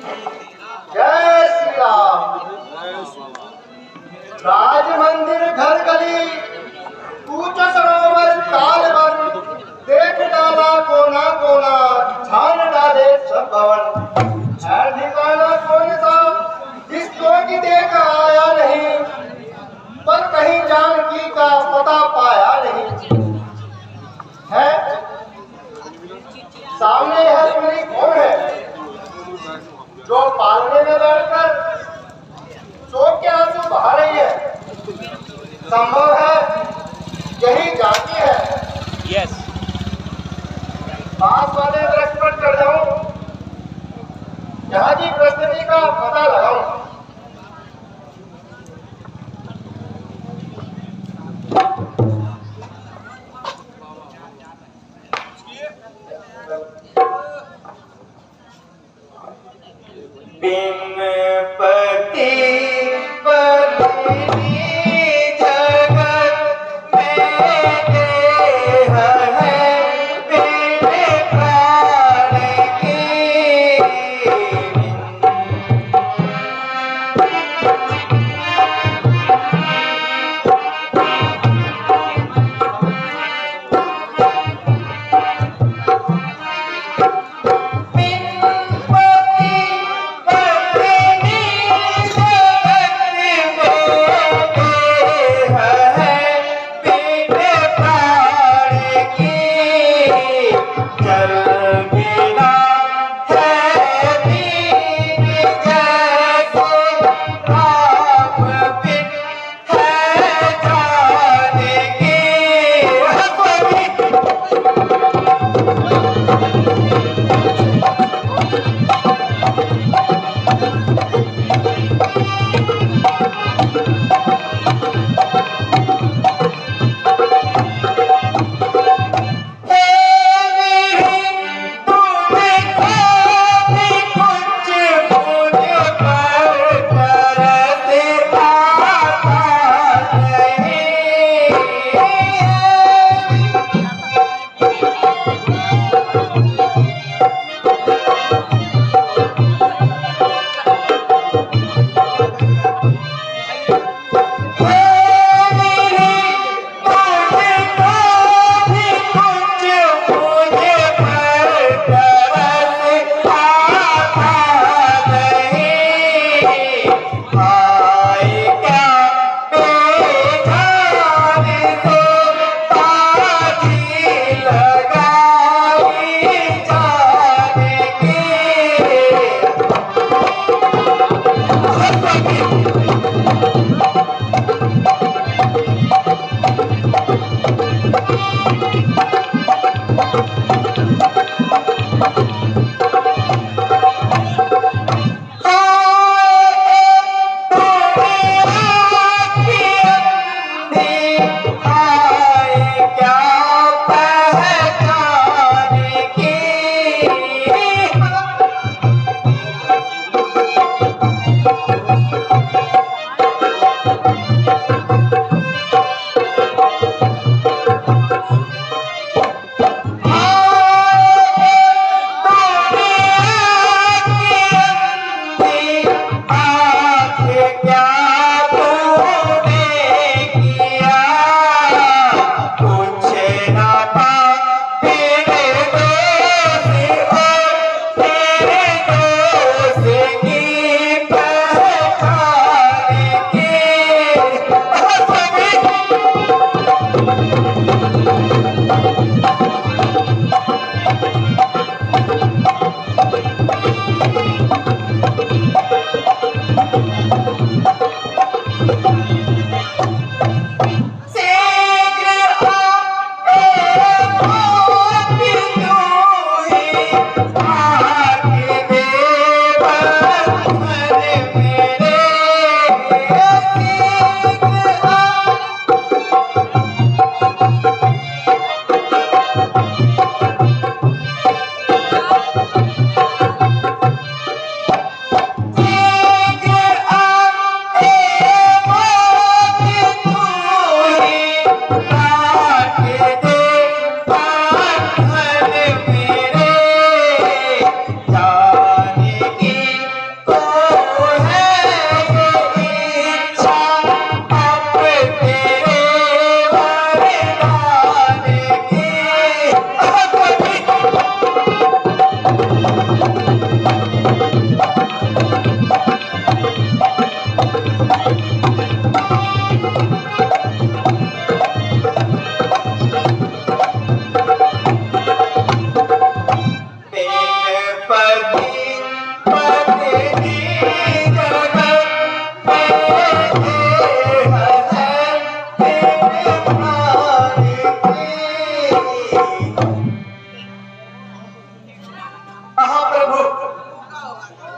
जय श्री राम। राज मंदिर घर गली कूच सरोवर ताल वन, देख डाला कोना कोना, छान डाले सब भवन। है ठिकाना कौन सा जिसको कि देखा आया नहीं, पर कहीं जानकी का पता पाया नहीं। है सामने यह सुनी कौन है जो पालने में बैठकर शोक के आंसू बहा रही है? संभव है यही जानकी है। यस। पास वाले वृक्ष पर चढ़ जाऊं, यहाँ की परिस्थिति का पता लगाऊं।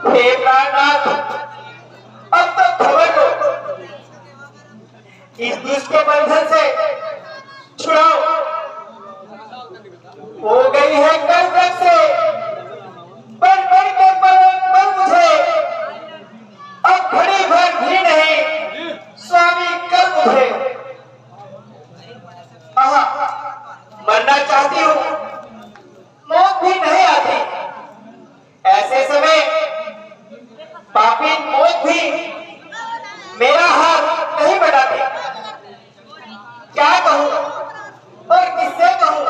हे प्राणनाथ, अब तो खबर दो, इस दुष्ट के बंधन से छुड़ाओ। हो गई है कल तक से बढ़ बढ़ के बल मुझे, अब घड़ी भर भी नहीं स्वामी कल मुझे। मरना चाहती हूँ, मौत भी नहीं आती, ऐसे समय पापी मौत भी मेरा हाथ नहीं बढ़ाती। क्या कहूँ और किससे कहूँ,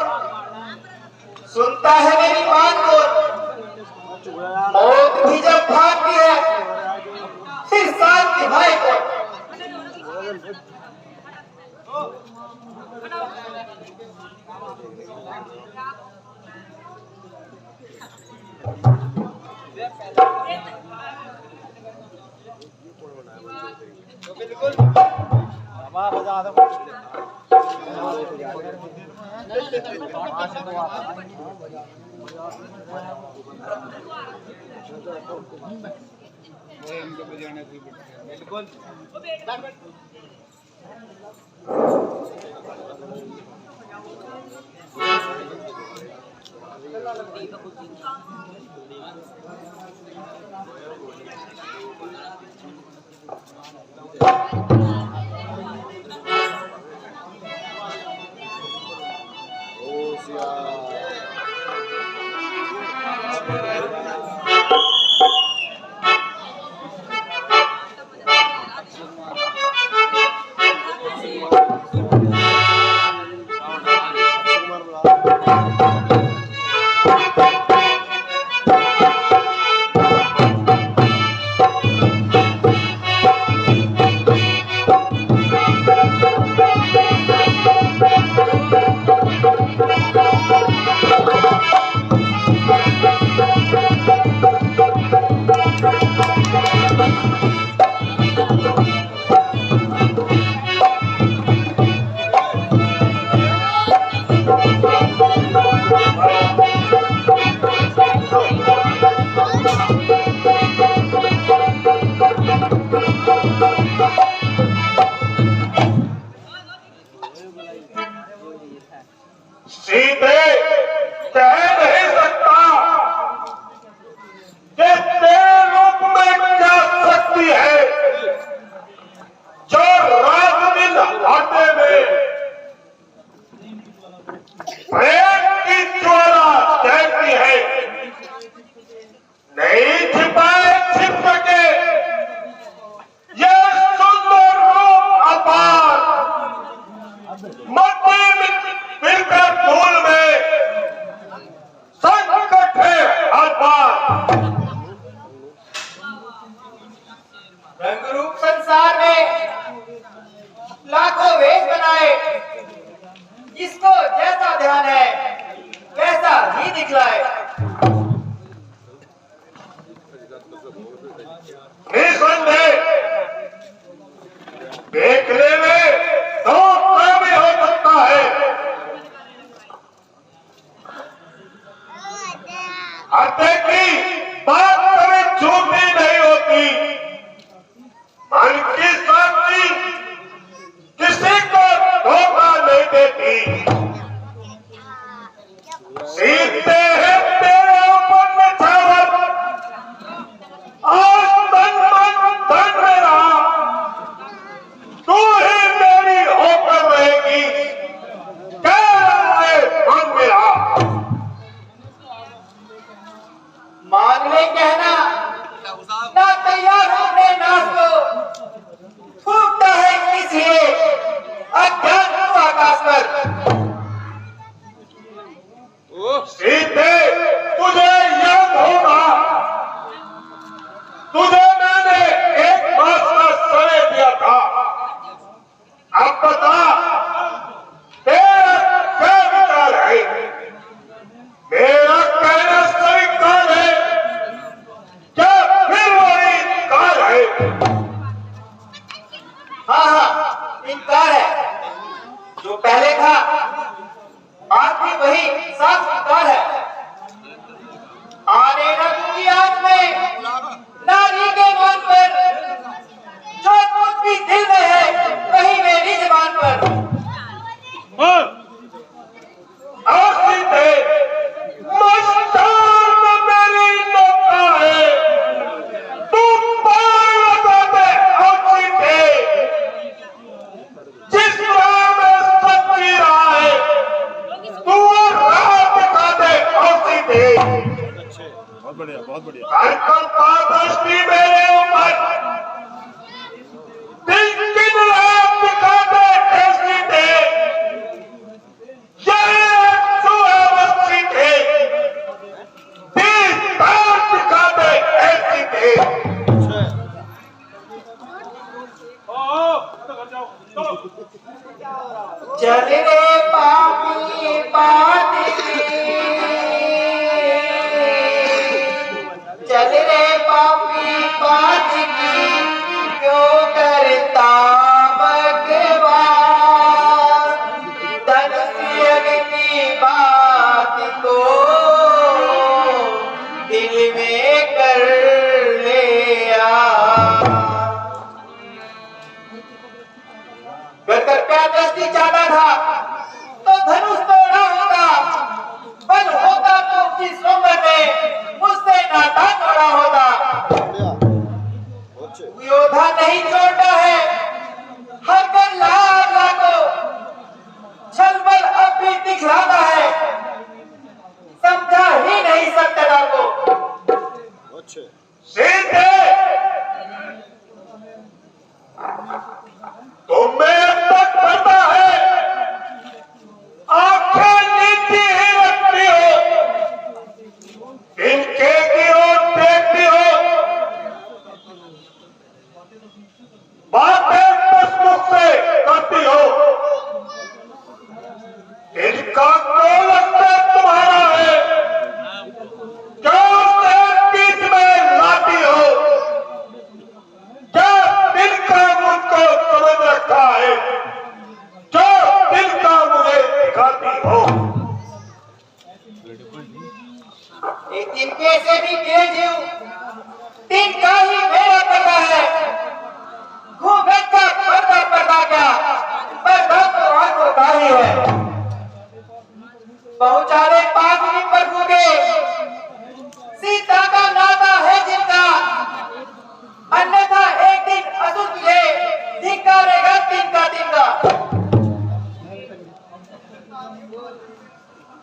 सुनता है मेरी बात को, मौत भी जब भागती है फिर साथ निभाए को। बिल्कुल सीधे कह नहीं सकता कि तेरे रूप में क्या शक्ति है जो रात दिन हाथे में प्रेम की ज्वाला जलती है। नहीं छिपाए छिप सके ये सुंदर रूप अपार, मट्टी मिलकर धूल में संकट है अपार। रंगरूप संसार में लाखों वेश बनाए, जिसको जैसा ध्यान है वैसा ही दिखलाए। निसंदेह देखने में तो भी हो सकता है, हत्या की बात कभी झूठी नहीं होती। मन की शांति किसी को धोखा नहीं देती। सीखते हैं तेरे ऊपर निछावर, आज तन मन धन कृपा दृष्टि मेरे ऊपर दिन दिन रात दिखाते ऐसी थे, ये सुअवस्थी थे, दिन रात दिखाते ऐसी थे। चल रे पापी पादकी, चल रे पापी पादकी, क्यों करता भगवान धनुष्य की बात को दिल में कर ले आ। अगर प्यार दृष्टि चाहता था तो धनुष तोड़ा होता, बल होता तो इस उम्र में मुझसे नाता तोड़ा होता। योद्धा नहीं छोड़ता है, हर कर लाख लाखों छल बल अब भी दिखलाता है, समझा ही नहीं सकता को। सीधे तुम्हें तक पता है, आंखें नीचे ही रखती हो, इनके की ओर देखती हो, बातें मसमुख से करती हो, इनका क्यों लगता तुम्हारा है, क्यों से बीच में लाती हो, क्या दिल का मुझको समझ रखा है, जो दिल का मुझे दिखाती हो। एक दिन कैसे भी जीव दिन का ही मेरा पता है, घूंघट का पर्दा पर्दा क्या, पर्दा तो आंखों का ही है। पहुंचाने पागनी प्रभु के सीता का नाता है जिनका, अन्यथा एक दिन असुर तुझे धिक्कारेगा तिनका तिनका।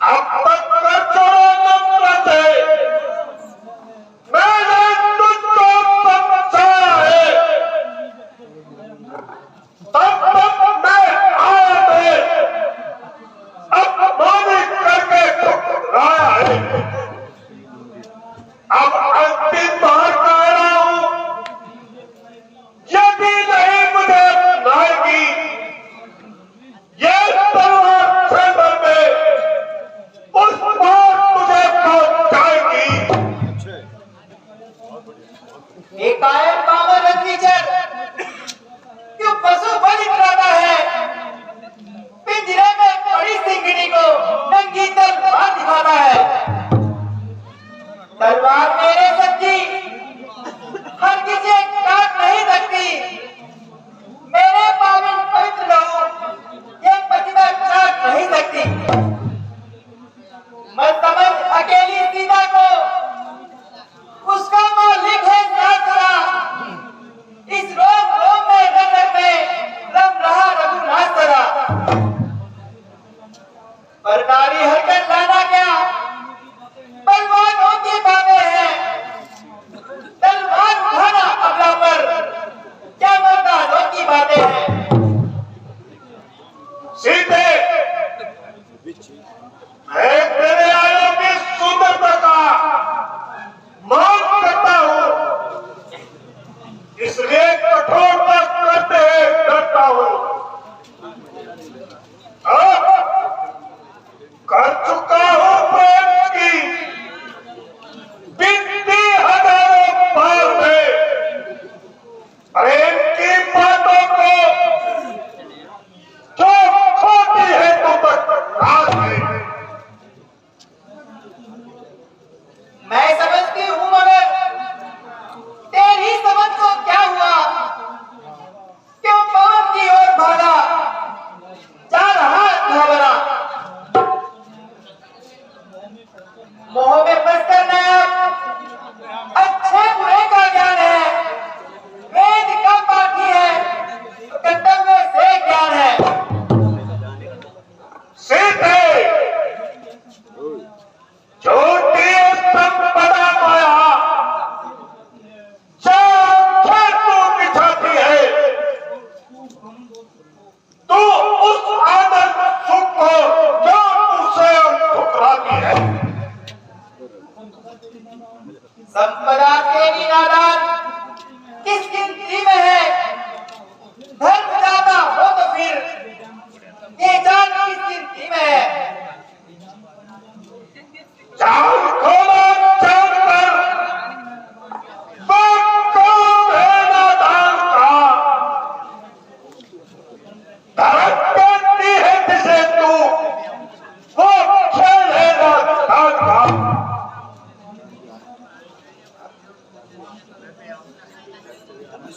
अब तक कर छोड़ो नफरत, मैंने तुझको समझाया है, तब तक मैं आया है, अब मालिक करके ठुकराया है, अब अंतिम बार कह रहा हूं, यदि नहीं मुझे अपनाएगी, ये तलवार छेदर में उस बार मुझे पहुंचाएगी। एकाएक पावन अग्निचर क्यों पशु बलि कराता है, पिंजरे में पड़ी सिंगड़ी को नंगी तलवार दिखाता है। तलवार मेरे सच्ची हर किसी काट नहीं सकती, मेरे पावन पवित्र लहू ये पतिता काट नहीं सकती। मत समझ अकेली सीता को, उसका मालिक है सासरा,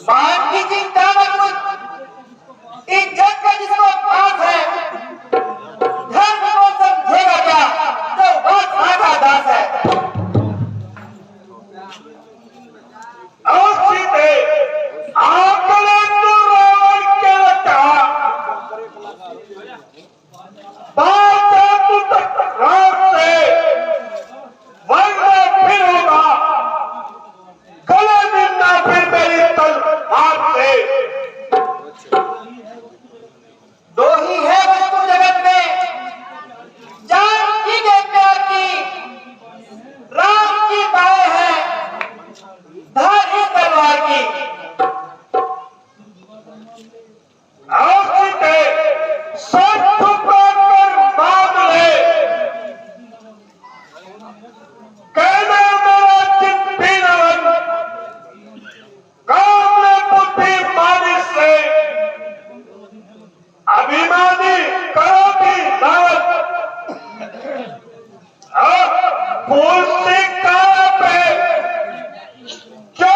बात की चिंता मत कुछ, इज्जत का जिसको पास है, धर्म को समझेगा क्या तो बस आधा दास है। और सीधे आपने तो रावण के रखा बात रात से वरना फिर होगा गला मिलना फिर मेरी तलवार से। दो ही है वस्तु जगत में, जान की के प्यार की, राम की बाएं है धारी तलवार की। और सीधे सब ठुकराकर बांध ले कहना मेरा चित भी नवन काम ने बुद्धि मानी से अभिमानी करो भी नवन फूल से काल पे जो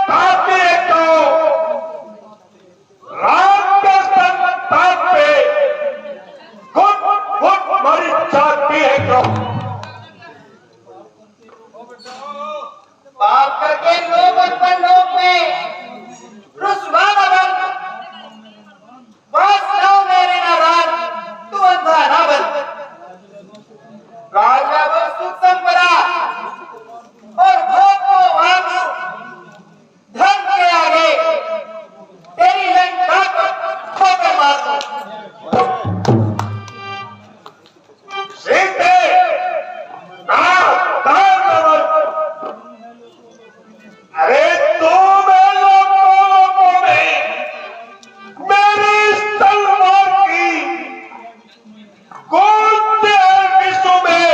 ढाते तो राम के संताप पे खुद खुद मरी जाती है क्यों। पाप करके लोग उत्पन्न लोक में रुसवा न बन, वासनाओं मेरे न रान, तू अंधा न बन। राजा व सुख संपदा और भोग को वांगू, धन के आगे तेरी लंका को ठोकर मार दूं। सीधे अरे तुम्हें लोगों ने मेरी इस तलवार की गोद विश्व में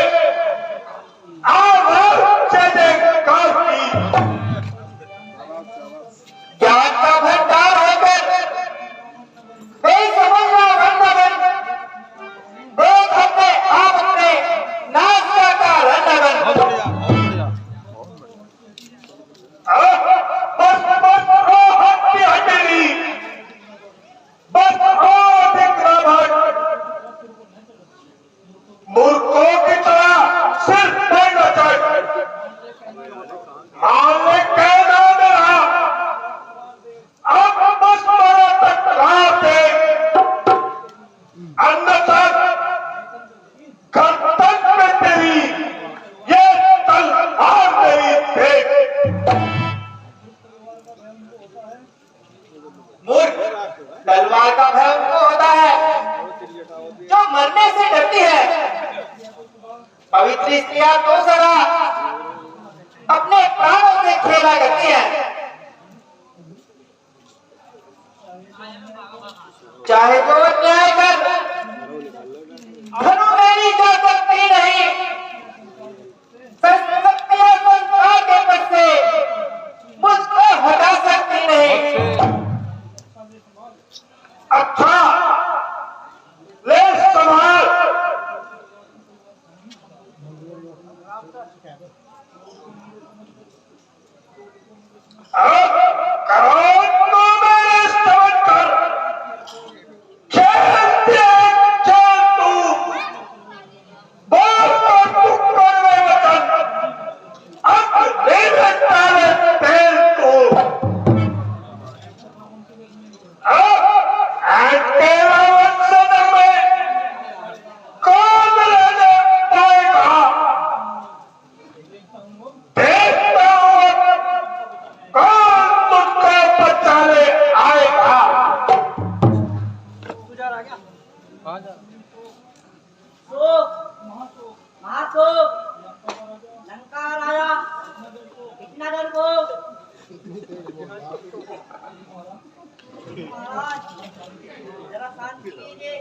आवाज जयकार की। ज्ञान का भंडार होकर बेसमझना बंदा बन, देख अपने आप अपने नाश का कारण न बन। बस बस रो हट्टी हटेली बस रो दिग्रमण मूर्खों की तरह सिर्फ नहीं नचाए मालने कहना मेरा अब बस मारा तक रात है अन्यथा गर्दन में तेरी ये तलवार नहीं देख। मूर्ख, तलवार का भय उनको होता है जो मरने से डरती है। पवित्र स्त्रियां तो सदा अपने प्राणों से खेला करती हैं, चाहे जो अन्याय कर धनु मेरी जा सकती नहीं, संपत्ति और संसार के पद से मुझको हटा सकती नहीं। अच्छा ले संभाल करो तो मेरे समझ कर खेल तू बोल तो तू करवे वचन अब मेरे ताले तेल तू तेरा वचन में कौन रहने पाएगा देखता हूं कौन तुझको बचाने आएगा। लंका राजा इतना डर को महाराज जरा शांति कीजिए,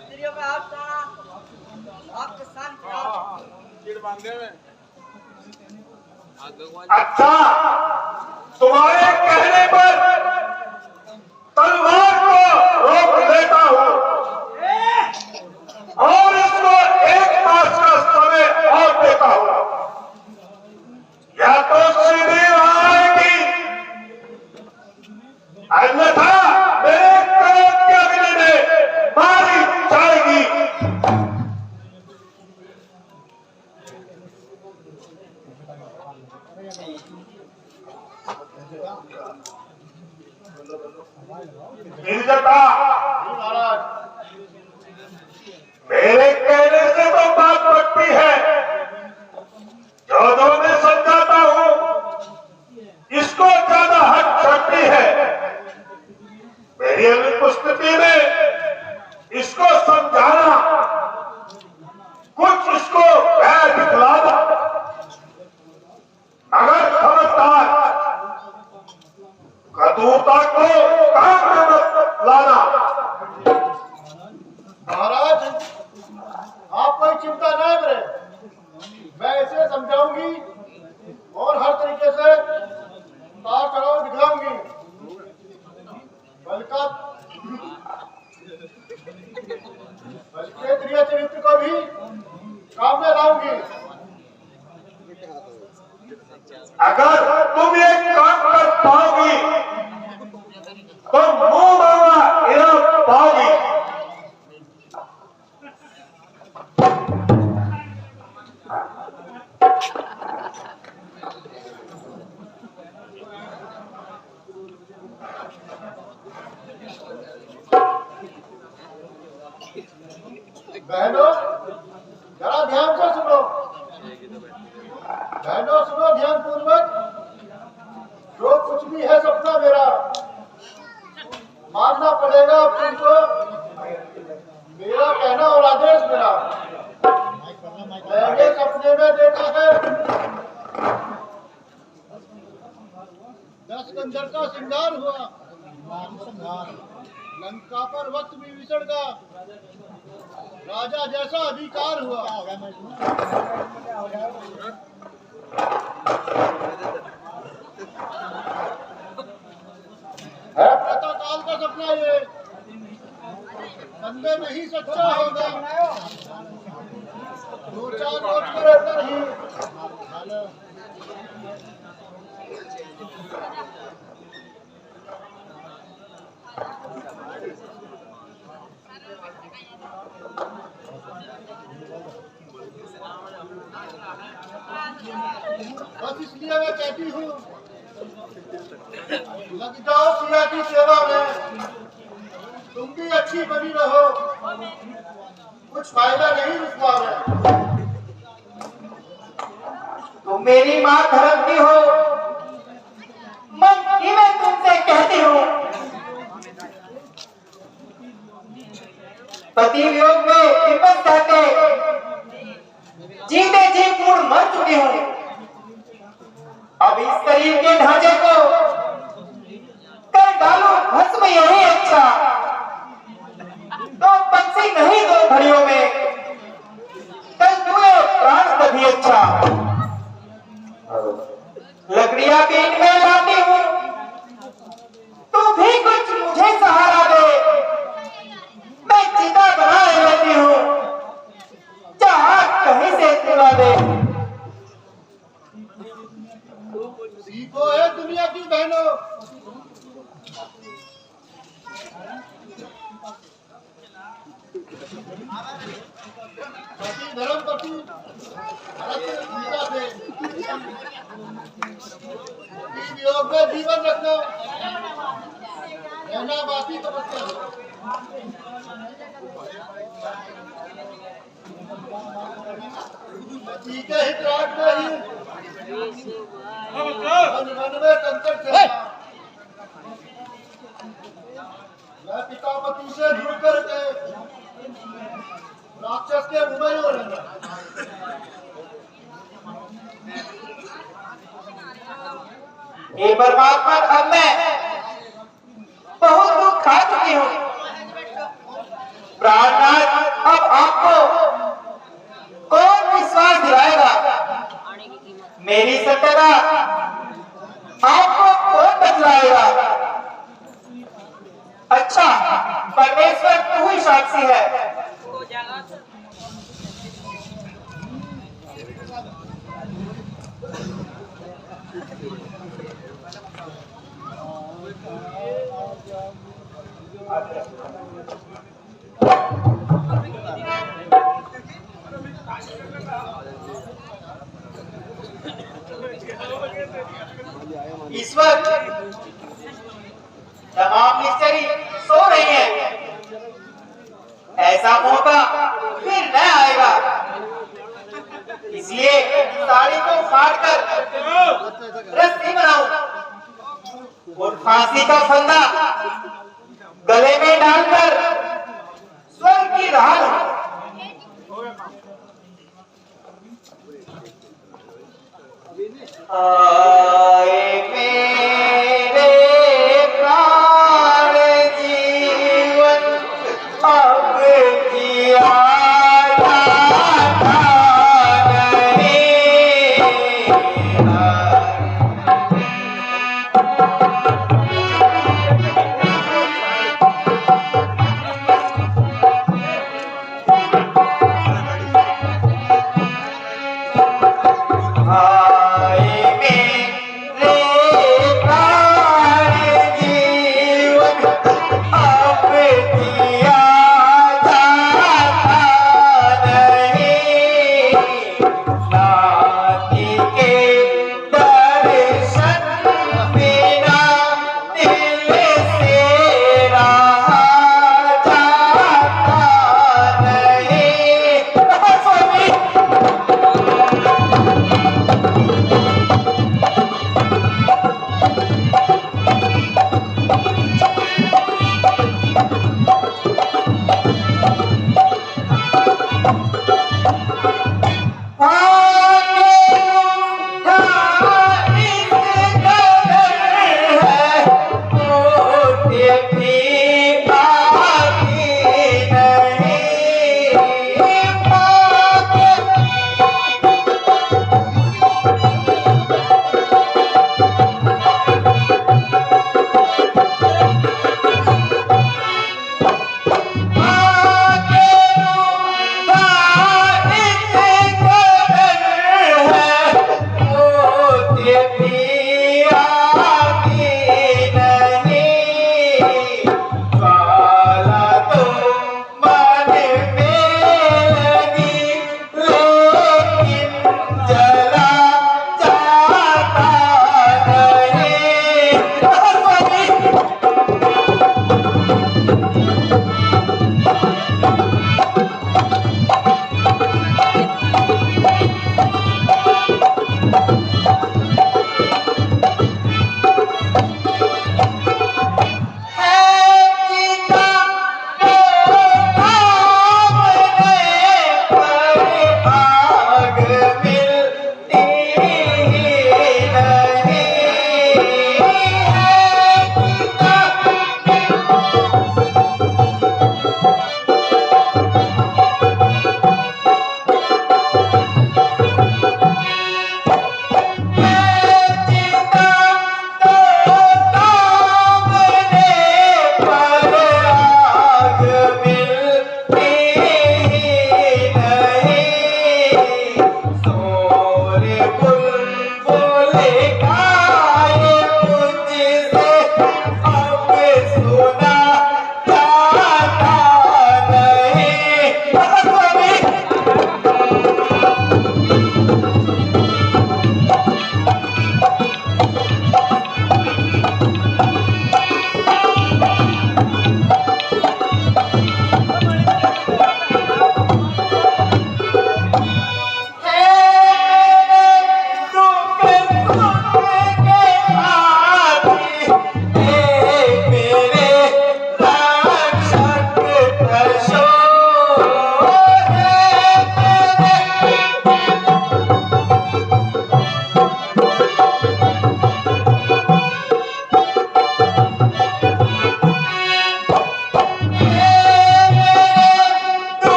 स्त्रियों का आप जाना आपके शांति अच्छा तुम्हारे कहने पर तलवार को रोक देता हूं और इसको एक मास का समय और देता हूं या तो सीधे निर्जता, महाराज मेरे कहने से तो बात बढ़ती है, जो मैं समझाता हूं इसको ज्यादा हद चढ़ती है। मेरी अनुपस्थिति में इसको समझाना, कुछ इसको पैर दिखलाना, अगर खबरदार कदूता को काम में मत लाना। महाराज आप कोई चिंता न करें, मैं इसे समझाऊंगी और हर तरीके से तार चढ़ाव दिखलाऊंगी। बल्कि क्रिया चरित्र को भी काम में लाऊंगी। अगर तुम ये काम कर पाओगी तो मुंह मांगा इनाम पाओगी। बहनों जरा ध्यान से सुनो, बहनों सुनो ध्यान पूर्वक। जो कुछ भी है सपना मेरा, मानना पड़ेगा अब तुमको। मेरा कहना और आदेश मेरा। मैंने सपने में देखा है 10 कंजर का श्रृंगार हुआ, लंका पर वक्त विभीषण का राजा जैसा अधिकार हुआ। है प्रातःकाल का सपना ये, संदेह नहीं सच्चा होगा। 2-4 रोज के अंदर ही बस इसलिए मैं कहती हूँ लग जाओ सिया की सेवा में। तुम भी अच्छी बनी रहो, कुछ फायदा नहीं रुकवा में। तुम मेरी माँ धर्म की हो, मन की मैं तुमसे कहती हूँ। पति वियोग में विपद जाके जीते जी पूर्ण मर चुकी हूँ। अब इस शरीर के ढांचे को कर डालू भस्म, यही अच्छा। तो पंछी नहीं 2 घड़ियों में, कल जुए प्राण तभी अच्छा। लकड़ियां बीन में लाती हूँ, तू भी कुछ मुझे सहारा दे। मैं चिता बनाए लेती हूँ, चाह कहीं से तुला दे। सीखो है दुनिया की बहनों, पति धर्म पति से वियोग में जीवन रखना, रहना बाकी तपस्या। पति के हितराज में ही मन में संकट चलना। मैं पिता पति से जुड़ करके राक्षस के मुंह में रहना। हे परमात्मा, अब मैं बहुत दुख खा चुकी हूँ। प्राणनाथ, अब आपको कौन विश्वास दिलाएगा? मेरी सत्यता आपको कौन बतलाएगा? अच्छा, परमेश्वर तू ही साक्षी है। चलो इस वक्त तमाम मिस्त्री सो रही हैं। ऐसा मौका फिर न आएगा, इसलिए साड़ी को फाड़कर रस्सी बनाऊं और फांसी का फंदा गले में डालकर स्वर्ग की राह लूं। आए मेरे प्राण जीवन अब जिया जाता नहीं। आए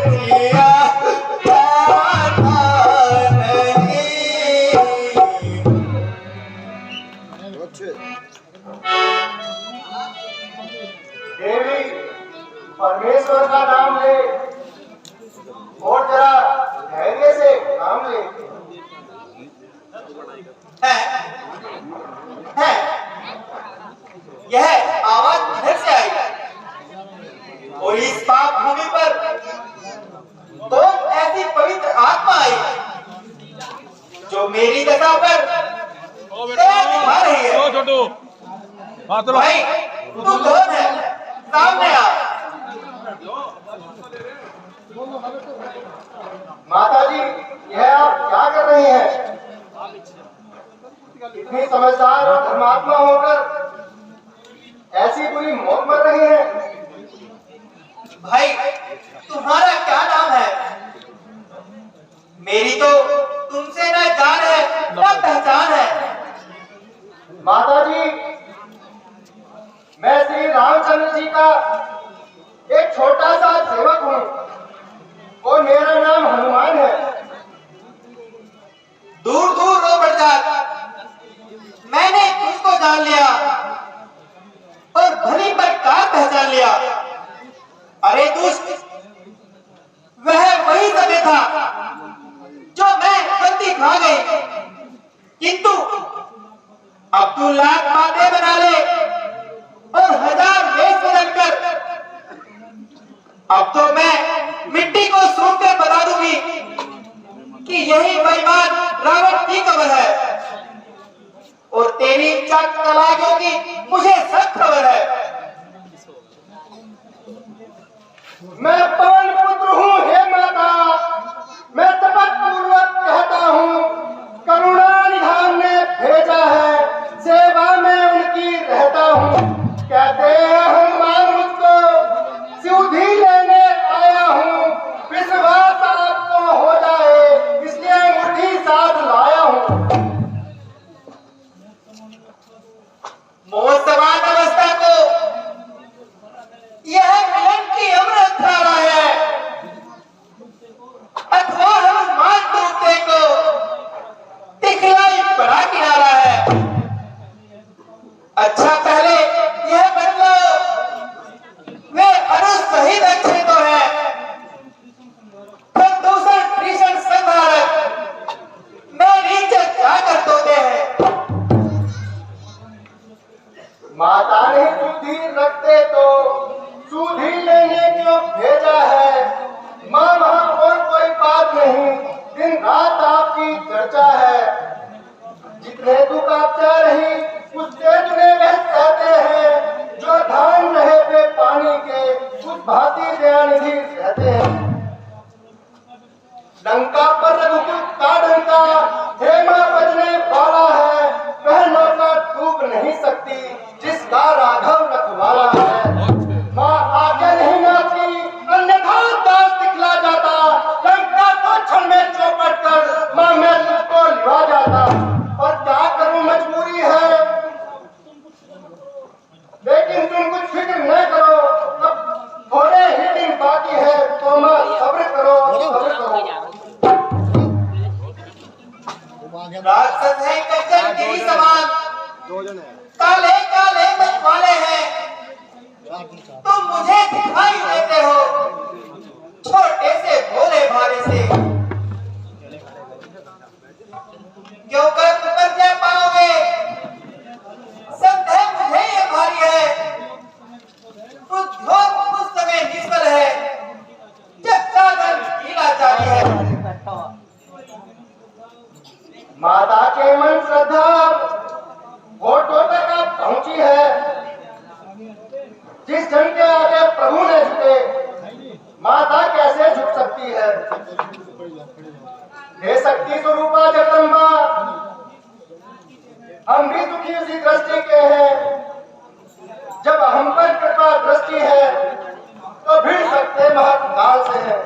जिया जाता नहीं। देवी परमेश्वर का नाम ले और जरा धैर्य से काम ले। है यह आवाज किधर से आई? और इस पाप भूमि पर तो ऐसी पवित्र आत्मा आई जो मेरी दशा पर दया दिखा रही है। छोटू भाई तू कौन है? सामने आ। माता जी, यह आप क्या कर रही हैं? इतनी समझदार और धर्मात्मा होकर ऐसी बुरी मौत मर रही हैं। भाई तुम्हारा क्या नाम है? मेरी तो तुमसे न जान है न पहचान है। माता जी, मैं श्री रामचंद्र जी का एक छोटा सा सेवक हूँ और मेरा नाम हनुमान है। दूर दूर रो बड़जात, मैंने तुझको जान लिया और भली प्रकार पहचान लिया। अरे दुष्ट, वह वही समय था जो मैं गलती खा गई, किंतु अब तू लाख बातें बना ले और हजार वेश बदल कर अब तो मैं मिट्टी को सूंघ कर बता दूंगी कि यही बेईमान रावण की कब्र है और तेरी चालाकियों की मुझे सब खबर है। मैं पवन पुत्र हूँ हे माता, मैं शपथ पूर्वक कहता हूँ, करुणा निधान ने भेजा है, सेवा में उनकी रहता हूँ। कहते हैं हनुमान मुझको सिद्धि लेने आया हूँ, विश्वास आपको हो जाए इसलिए मुट्ठी साथ लाया हूँ। मोह समान अवस्था को यह मिलन की अमृत धारा है अथवा हनुमान डूबते को दिखलाई बड़ा किनारा है। अच्छा पहले यह बदलो, वे अनुसहित अच्छे तो है, प्रदूषण भीषण संहारक मैं नीचे जाकर तोते हैं। माता ने सुधि रखते तो सुधि लेने क्यों भेजा है? माँ वहाँ और कोई बात नहीं, दिन रात आपकी चर्चा है। जितने दुख आप चाह रही उससे जुड़े वह कहते हैं, जो धान रहे वे पानी के उस भांति दयानिधि रहते हैं। लंका पर रघुकुल का डंका हेमा बजने वाला है, वह नौका डूब नहीं सकती जिसका राघव रखवाला है। माँ आगे नहीं आती अन्यथा दास दिखला जाता, लंका को क्षण में चौपट कर माँ मैं तुझको लिवा जाता। और क्या करूं मजबूरी है, लेकिन तुम कुछ फिक्र न करो, अब थोड़े ही दिन बाकी है तो माँ सब्र करो सब्र करो। राक्षस है कंचन गिरी समान, काले काले मछवाले हैं, तुम मुझे दिखाई देते हो छोटे से भोले भाले से। क्यों कर जा पाओगे, संदेह मुझे ये भारी है, उद्योग पुस्तक में निष्फल है, जब साधन ढीला जारी है। माता के मन श्रद्धा होठों तक अब पहुंची है, जिस जन के आगे प्रभु ने झुके माता कैसे झुक सकती है? हे शक्ति स्वरूपा जगदम्बा, हम भी दुखी उसी दृष्टि के हैं, जब हम पर कृपा दृष्टि है तो भिड़ सकते महत्काल से है।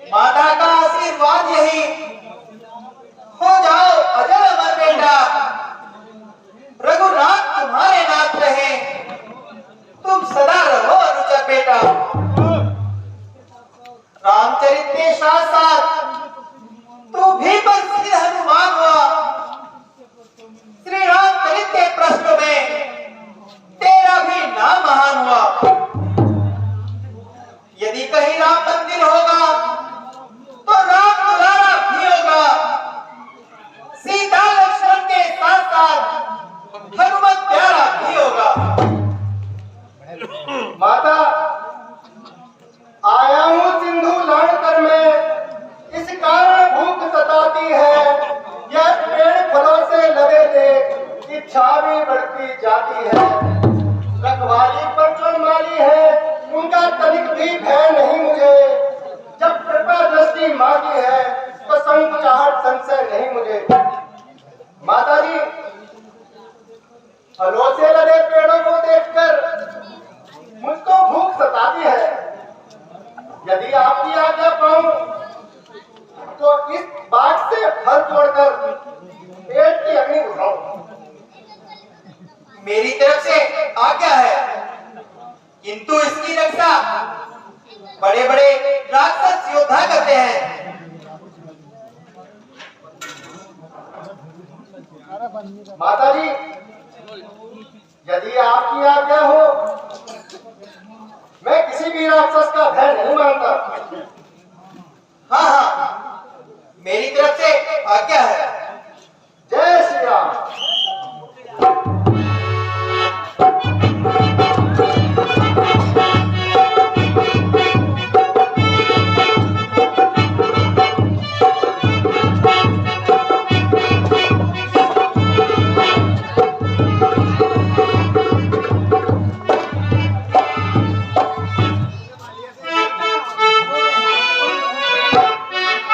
माता का आशीर्वाद यही, हो जाओ अजय अमर बेटा, रघुनाथ तुम्हारे नाथ रहे, तुम सदा रहो अनुजा बेटा। रामचरित के साथ साथ तू भी प्रसिद्ध हनुमान हुआ। श्री रामचरित के प्रश्नों में तेरा भी नाम महान हुआ। यदि कहीं राम मंदिर होगा तो राम दुलारा भी होगा। सीता लक्ष्मण के साथ साथ हनुमत प्यारा भी होगा। माता, आया हूँ सिंधु लड़कर मैं, इस कारण भूख सताती है। यह पेड़ फलों से लगे देख, इच्छा भी बढ़ती जाती है। रखवाली पर जो माली है, उनका तनिक भी भय नहीं मुझे। जब कृपा दृष्टि मांगी है, तो संकुचाहट संशय नहीं मुझे। माता जी, फलों से लगे पेड़ों को देखकर मुझको भूख सताती है। यदि आपकी आज्ञा पाऊं तो इस बाग से फल तोड़कर पेट की अग्नि बुझाऊं। मेरी तरफ से आज्ञा है, किंतु इसकी रक्षा बड़े बड़े राक्षस योद्धा करते हैं। माता जी, यदि आपकी आज्ञा हो, मैं किसी भी राक्षस का भय नहीं मानता। हाँ हाँ, मेरी तरफ से आज्ञा है।